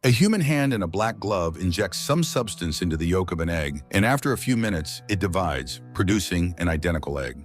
A human hand in a black glove injects some substance into the yolk of an egg, and after a few minutes, it divides, producing an identical egg.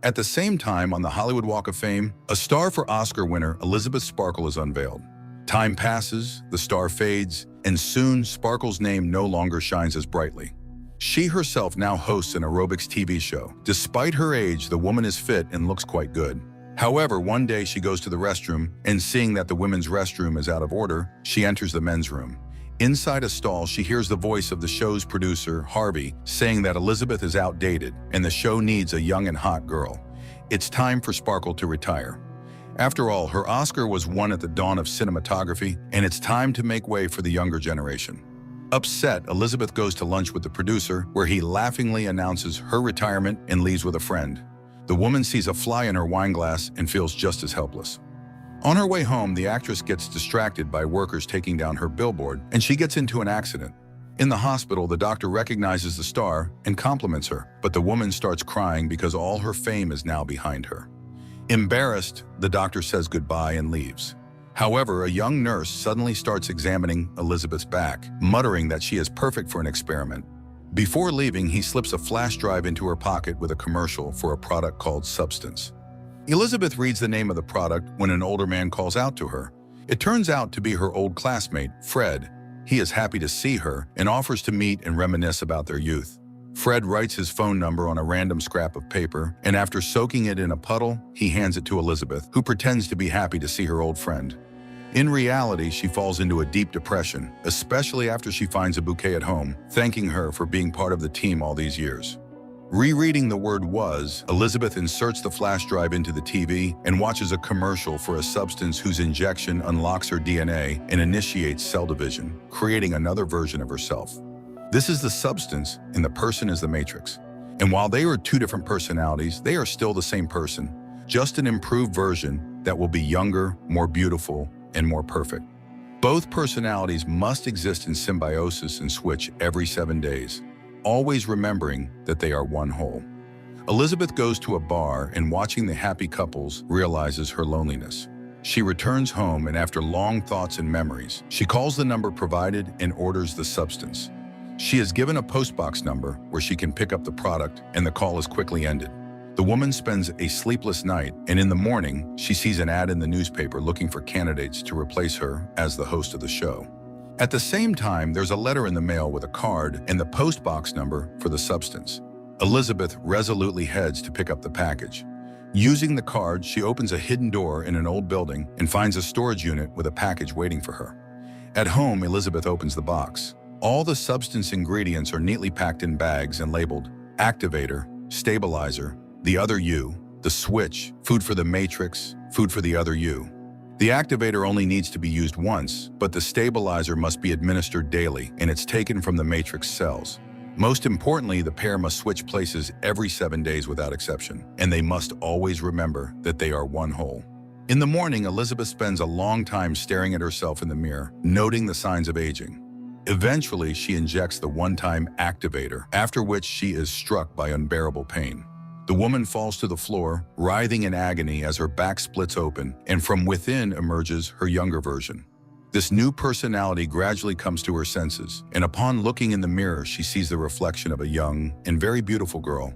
At the same time, on the Hollywood Walk of Fame, a star for Oscar winner Elizabeth Sparkle is unveiled. Time passes, the star fades, and soon Sparkle's name no longer shines as brightly. She herself now hosts an aerobics TV show. Despite her age, the woman is fit and looks quite good. However, one day she goes to the restroom, and seeing that the women's restroom is out of order, she enters the men's room. Inside a stall, she hears the voice of the show's producer, Harvey, saying that Elizabeth is outdated and the show needs a young and hot girl. It's time for Sparkle to retire. After all, her Oscar was won at the dawn of cinematography, and it's time to make way for the younger generation. Upset, Elizabeth goes to lunch with the producer, where he laughingly announces her retirement and leaves with a friend. The woman sees a fly in her wine glass and feels just as helpless. On her way home, the actress gets distracted by workers taking down her billboard, and she gets into an accident. In the hospital, the doctor recognizes the star and compliments her, but the woman starts crying because all her fame is now behind her. Embarrassed, the doctor says goodbye and leaves. However, a young nurse suddenly starts examining Elizabeth's back, muttering that she is perfect for an experiment. Before leaving, he slips a flash drive into her pocket with a commercial for a product called Substance. Elizabeth reads the name of the product when an older man calls out to her. It turns out to be her old classmate, Fred. He is happy to see her and offers to meet and reminisce about their youth. Fred writes his phone number on a random scrap of paper, and after soaking it in a puddle, he hands it to Elizabeth, who pretends to be happy to see her old friend. In reality, she falls into a deep depression, especially after she finds a bouquet at home, thanking her for being part of the team all these years. Rereading the word "was," Elizabeth inserts the flash drive into the TV and watches a commercial for a substance whose injection unlocks her DNA and initiates cell division, creating another version of herself. This is the substance, and the person is the Matrix. And while they are two different personalities, they are still the same person, just an improved version that will be younger, more beautiful, and more perfect. Both personalities must exist in symbiosis and switch every 7 days, always remembering that they are one whole. Elizabeth goes to a bar and, watching the happy couples, realizes her loneliness. She returns home, and after long thoughts and memories, she calls the number provided and orders the substance. She is given a postbox number where she can pick up the product, and the call is quickly ended. The woman spends a sleepless night, and in the morning, she sees an ad in the newspaper looking for candidates to replace her as the host of the show. At the same time, there's a letter in the mail with a card and the postbox number for the substance. Elizabeth resolutely heads to pick up the package. Using the card, she opens a hidden door in an old building and finds a storage unit with a package waiting for her. At home, Elizabeth opens the box. All the substance ingredients are neatly packed in bags and labeled activator, stabilizer, the other you, the switch, food for the Matrix, food for the other you. The activator only needs to be used once, but the stabilizer must be administered daily, and it's taken from the Matrix cells. Most importantly, the pair must switch places every 7 days without exception, and they must always remember that they are one whole. In the morning, Elizabeth spends a long time staring at herself in the mirror, noting the signs of aging. Eventually, she injects the one-time activator, after which she is struck by unbearable pain. The woman falls to the floor, writhing in agony as her back splits open, and from within emerges her younger version. This new personality gradually comes to her senses, and upon looking in the mirror, she sees the reflection of a young and very beautiful girl.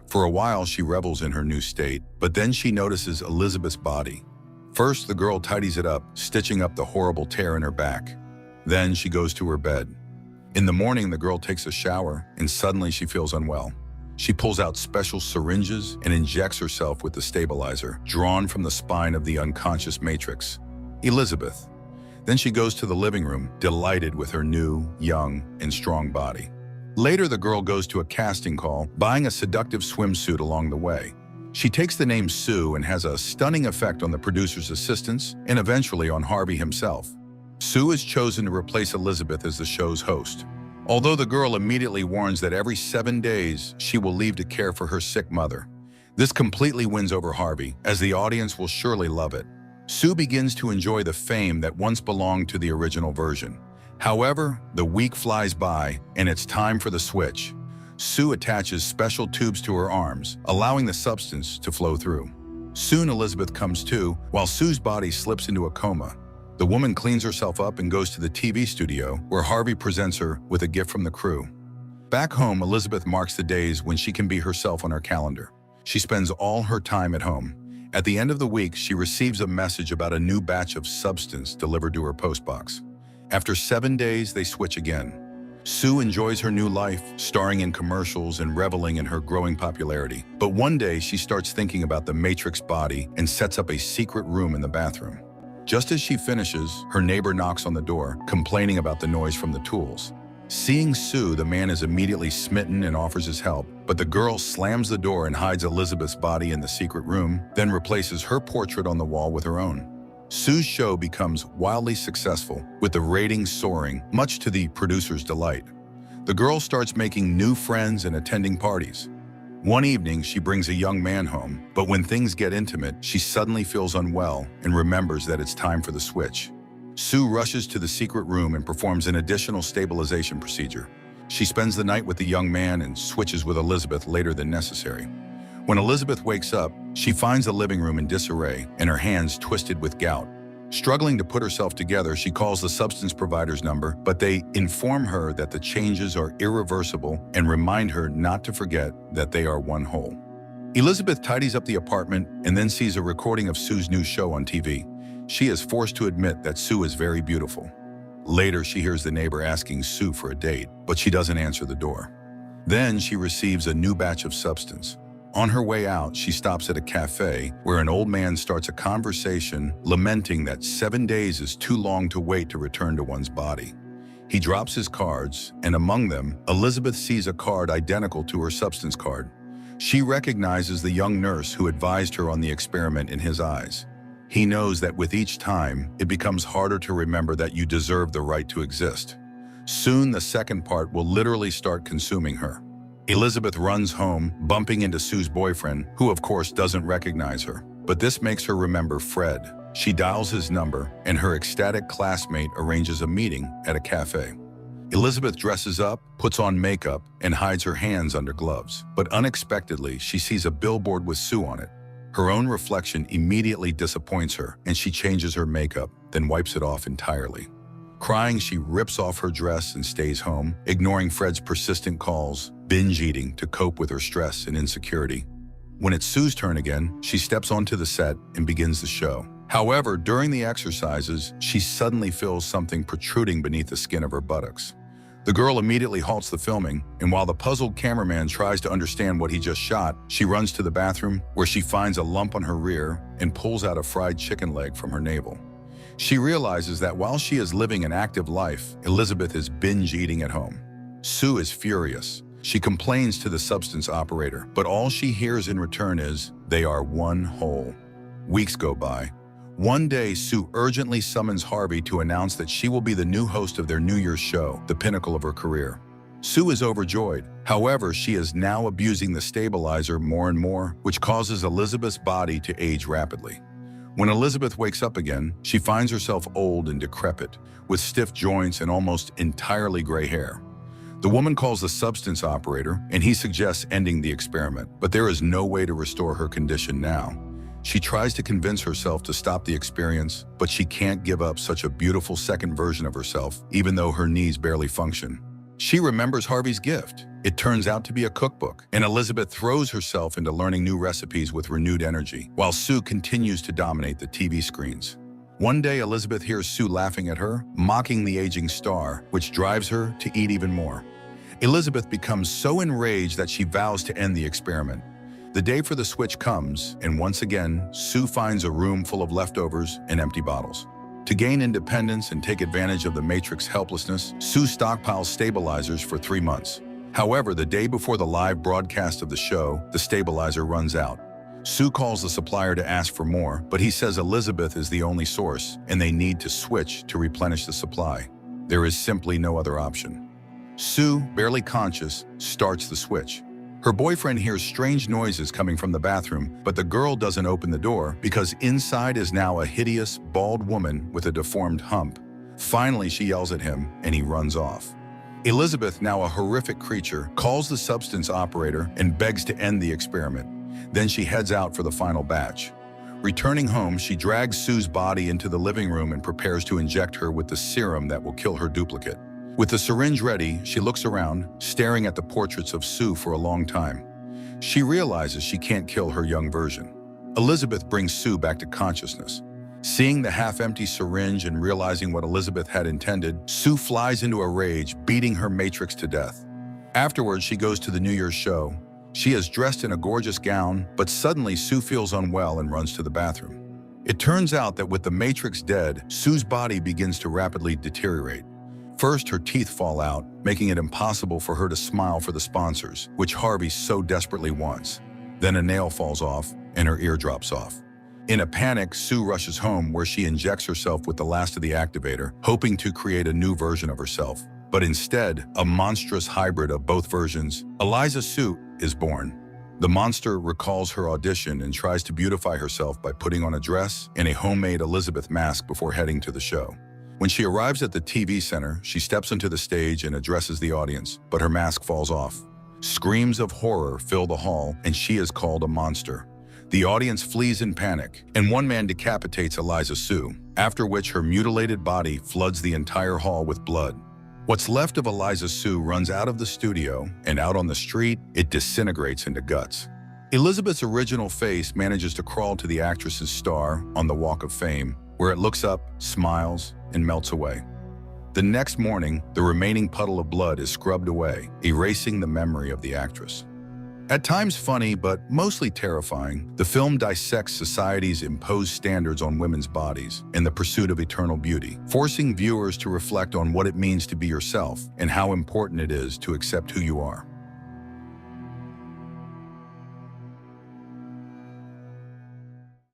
For a while, she revels in her new state, but then she notices Elizabeth's body. First, the girl tidies it up, stitching up the horrible tear in her back. Then she goes to her bed. In the morning, the girl takes a shower, and suddenly she feels unwell. She pulls out special syringes and injects herself with the stabilizer, drawn from the spine of the unconscious Matrix, Elizabeth. Then she goes to the living room, delighted with her new, young, and strong body. Later, the girl goes to a casting call, buying a seductive swimsuit along the way. She takes the name Sue and has a stunning effect on the producer's assistants and eventually on Harvey himself. Sue is chosen to replace Elizabeth as the show's host. Although the girl immediately warns that every 7 days she will leave to care for her sick mother. This completely wins over Harvey, as the audience will surely love it. Sue begins to enjoy the fame that once belonged to the original version. However, the week flies by, and it's time for the switch. Sue attaches special tubes to her arms, allowing the substance to flow through. Soon Elizabeth comes to, while Sue's body slips into a coma. The woman cleans herself up and goes to the TV studio, where Harvey presents her with a gift from the crew. Back home, Elizabeth marks the days when she can be herself on her calendar. She spends all her time at home. At the end of the week, she receives a message about a new batch of substance delivered to her postbox. After 7 days, they switch again. Sue enjoys her new life, starring in commercials and reveling in her growing popularity. But one day, she starts thinking about the Matrix body and sets up a secret room in the bathroom. Just as she finishes, her neighbor knocks on the door, complaining about the noise from the tools. Seeing Sue, the man is immediately smitten and offers his help, but the girl slams the door and hides Elizabeth's body in the secret room, then replaces her portrait on the wall with her own. Sue's show becomes wildly successful, with the ratings soaring, much to the producer's delight. The girl starts making new friends and attending parties. One evening, she brings a young man home, but when things get intimate, she suddenly feels unwell and remembers that it's time for the switch. Sue rushes to the secret room and performs an additional stabilization procedure. She spends the night with the young man and switches with Elizabeth later than necessary. When Elizabeth wakes up, she finds the living room in disarray and her hands twisted with gout. Struggling to put herself together, she calls the substance provider's number, but they inform her that the changes are irreversible and remind her not to forget that they are one whole. Elizabeth tidies up the apartment and then sees a recording of Sue's new show on TV. She is forced to admit that Sue is very beautiful. Later, she hears the neighbor asking Sue for a date, but she doesn't answer the door. Then she receives a new batch of substance. On her way out, she stops at a cafe where an old man starts a conversation lamenting that 7 days is too long to wait to return to one's body. He drops his cards, and among them, Elizabeth sees a card identical to her substance card. She recognizes the young nurse who advised her on the experiment in his eyes. He knows that with each time, it becomes harder to remember that you deserve the right to exist. Soon, the second part will literally start consuming her. Elizabeth runs home, bumping into Sue's boyfriend, who of course doesn't recognize her. But this makes her remember Fred. She dials his number, and her ecstatic classmate arranges a meeting at a cafe. Elizabeth dresses up, puts on makeup, and hides her hands under gloves. But unexpectedly, she sees a billboard with Sue on it. Her own reflection immediately disappoints her, and she changes her makeup, then wipes it off entirely. Crying, she rips off her dress and stays home, ignoring Fred's persistent calls, binge eating to cope with her stress and insecurity. When it's Sue's turn again, she steps onto the set and begins the show. However, during the exercises, she suddenly feels something protruding beneath the skin of her buttocks. The girl immediately halts the filming, and while the puzzled cameraman tries to understand what he just shot, she runs to the bathroom, where she finds a lump on her rear and pulls out a fried chicken leg from her navel. She realizes that while she is living an active life, Elizabeth is binge eating at home. Sue is furious. She complains to the substance operator, but all she hears in return is, "They are one whole." Weeks go by. One day, Sue urgently summons Harvey to announce that she will be the new host of their New Year's show, the pinnacle of her career. Sue is overjoyed. However, she is now abusing the stabilizer more and more, which causes Elizabeth's body to age rapidly. When Elizabeth wakes up again, she finds herself old and decrepit, with stiff joints and almost entirely gray hair. The woman calls the substance operator, and he suggests ending the experiment, but there is no way to restore her condition now. She tries to convince herself to stop the experience, but she can't give up such a beautiful second version of herself, even though her knees barely function. She remembers Harvey's gift. It turns out to be a cookbook, and Elizabeth throws herself into learning new recipes with renewed energy, while Sue continues to dominate the TV screens. One day, Elizabeth hears Sue laughing at her, mocking the aging star, which drives her to eat even more. Elizabeth becomes so enraged that she vows to end the experiment. The day for the switch comes, and once again, Sue finds a room full of leftovers and empty bottles. To gain independence and take advantage of the Matrix helplessness, Sue stockpiles stabilizers for 3 months. However, the day before the live broadcast of the show, the stabilizer runs out. Sue calls the supplier to ask for more, but he says Elizabeth is the only source, and they need to switch to replenish the supply. There is simply no other option. Sue, barely conscious, starts the switch. Her boyfriend hears strange noises coming from the bathroom, but the girl doesn't open the door because inside is now a hideous, bald woman with a deformed hump. Finally, she yells at him, and he runs off. Elizabeth, now a horrific creature, calls the substance operator and begs to end the experiment. Then she heads out for the final batch. Returning home, she drags Sue's body into the living room and prepares to inject her with the serum that will kill her duplicate. With the syringe ready, she looks around, staring at the portraits of Sue for a long time. She realizes she can't kill her young version. Elizabeth brings Sue back to consciousness. Seeing the half-empty syringe and realizing what Elizabeth had intended, Sue flies into a rage, beating her Matrix to death. Afterwards, she goes to the New Year's show. She is dressed in a gorgeous gown, but suddenly Sue feels unwell and runs to the bathroom. It turns out that with the Matrix dead, Sue's body begins to rapidly deteriorate. First, her teeth fall out, making it impossible for her to smile for the sponsors, which Harvey so desperately wants. Then a nail falls off, and her ear drops off. In a panic, Sue rushes home where she injects herself with the last of the activator, hoping to create a new version of herself. But instead, a monstrous hybrid of both versions, Eliza Sue, is born. The monster recalls her audition and tries to beautify herself by putting on a dress and a homemade Elizabeth mask before heading to the show. When she arrives at the TV center, she steps onto the stage and addresses the audience, but her mask falls off. Screams of horror fill the hall, and she is called a monster. The audience flees in panic, and one man decapitates Eliza Sue, after which her mutilated body floods the entire hall with blood. What's left of Eliza Sue runs out of the studio, and out on the street, it disintegrates into guts. Elizabeth's original face manages to crawl to the actress's star on the Walk of Fame, where it looks up, smiles, and melts away. The next morning, the remaining puddle of blood is scrubbed away, erasing the memory of the actress. At times funny, but mostly terrifying, the film dissects society's imposed standards on women's bodies in the pursuit of eternal beauty, forcing viewers to reflect on what it means to be yourself and how important it is to accept who you are.